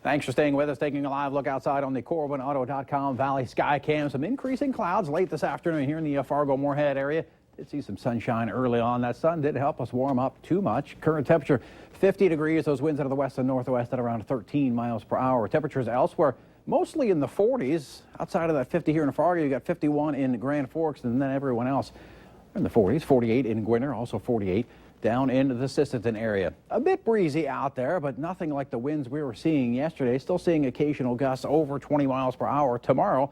Thanks for staying with us. Taking a live look outside on the CorwinAuto.com Valley Sky Cam. Some increasing clouds late this afternoon here in the Fargo-Moorhead area. Did see some sunshine early on. That sun didn't help us warm up too much. Current temperature 50 degrees. Those winds out of the west and northwest at around 13 miles per hour. Temperatures elsewhere mostly in the 40s. Outside of that 50 here in Fargo, you got 51 in Grand Forks, and then everyone else in the 40s. 48 in Gwinner, also 48 down into the Sisseton area. A bit breezy out there, but nothing like the winds we were seeing yesterday. Still seeing occasional gusts over 20 miles per hour. Tomorrow,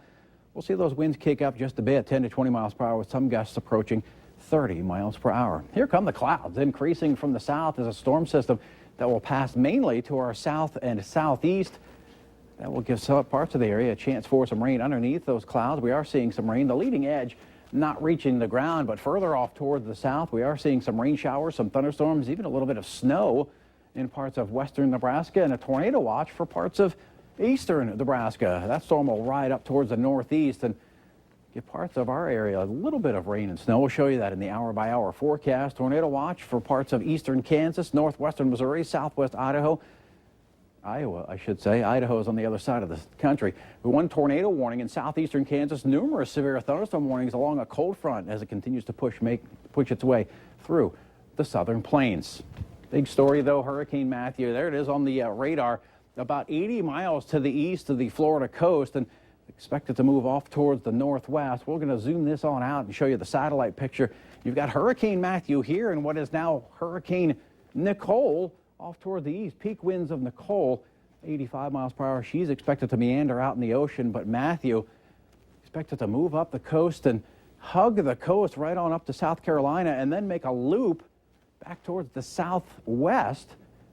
we'll see those winds kick up just a bit, 10 to 20 miles per hour, with some gusts approaching 30 miles per hour. Here come the clouds, increasing from the south as a storm system that will pass mainly to our south and southeast. That will give some parts of the area a chance for some rain underneath those clouds. We are seeing some rain. The leading edge not reaching the ground, but further off toward the south, we are seeing some rain showers, some thunderstorms, even a little bit of snow in parts of western Nebraska, and a tornado watch for parts of eastern Nebraska. That storm will ride up towards the northeast and give parts of our area a little bit of rain and snow. We'll show you that in the hour-by-hour forecast. Tornado watch for parts of eastern Kansas, northwestern Missouri, southwest Iowa, I should say. Idaho is on the other side of the country. One tornado warning in southeastern Kansas. Numerous severe thunderstorm warnings along a cold front as it continues to push its way through the southern plains. Big story, though, Hurricane Matthew. There it is on the radar, about 80 miles to the east of the Florida coast, and expected to move off towards the northwest. We're going to zoom this on out and show you the satellite picture. You've got Hurricane Matthew here and what is now Hurricane Nicole off toward the east. Peak winds of Nicole, 85 miles per hour. She's expected to meander out in the ocean, but Matthew expected to move up the coast and hug the coast right on up to South Carolina and then make a loop back towards the southwest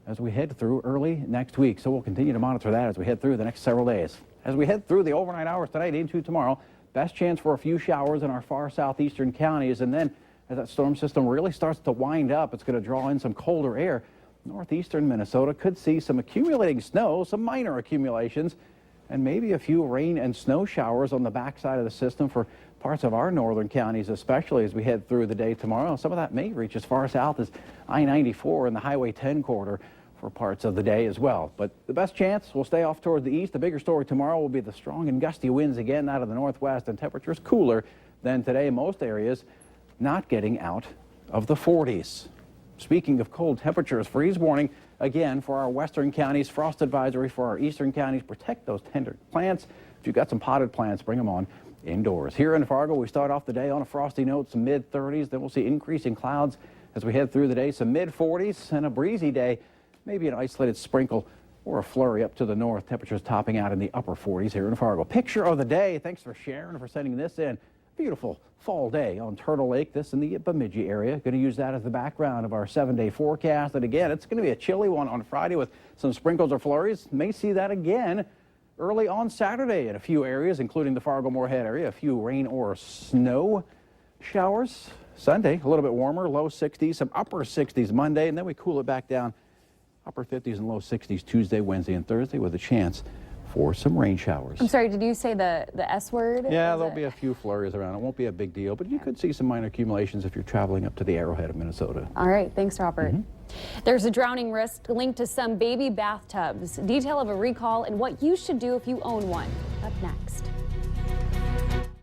as we head through early next week. So we'll continue to monitor that as we head through the next several days. As we head through the overnight hours tonight into tomorrow, best chance for a few showers in our far southeastern counties. And then as that storm system really starts to wind up, it's going to draw in some colder air. Northeastern Minnesota could see some accumulating snow, some minor accumulations, and maybe a few rain and snow showers on the backside of the system for parts of our northern counties, especially as we head through the day tomorrow. Some of that may reach as far south as I-94 and the Highway 10 corridor for parts of the day as well. But the best chance will stay off toward the east. The bigger story tomorrow will be the strong and gusty winds again out of the northwest, and temperatures cooler than today. Most areas not getting out of the 40s. Speaking of cold temperatures, freeze warning again for our western counties, frost advisory for our eastern counties. Protect those tender plants. If you've got some potted plants, bring them on indoors. Here in Fargo, we start off the day on a frosty note, some mid-30s. Then we'll see increasing clouds as we head through the day, some mid-40s and a breezy day, maybe an isolated sprinkle or a flurry up to the north. Temperatures topping out in the upper 40s here in Fargo. Picture of the day. Thanks for sharing, for sending this in. Beautiful fall day on Turtle Lake, this in the Bemidji area. Going to use that as the background of our 7-day forecast. And again, it's going to be a chilly one on Friday with some sprinkles or flurries. May see that again early on Saturday in a few areas, including the Fargo-Moorhead area. A few rain or snow showers. Sunday, a little bit warmer, low 60s, some upper 60s Monday, and then we cool it back down. Upper 50s and low 60s Tuesday, Wednesday, and Thursday with a chance for some rain showers. I'm sorry, did you say the S word? Yeah, there'll be a few flurries around. It won't be a big deal, but you could see some minor accumulations if you're traveling up to the Arrowhead of Minnesota. All right, thanks, Robert. There's a drowning risk linked to some baby bathtubs. Detail of a recall and what you should do if you own one. Up next.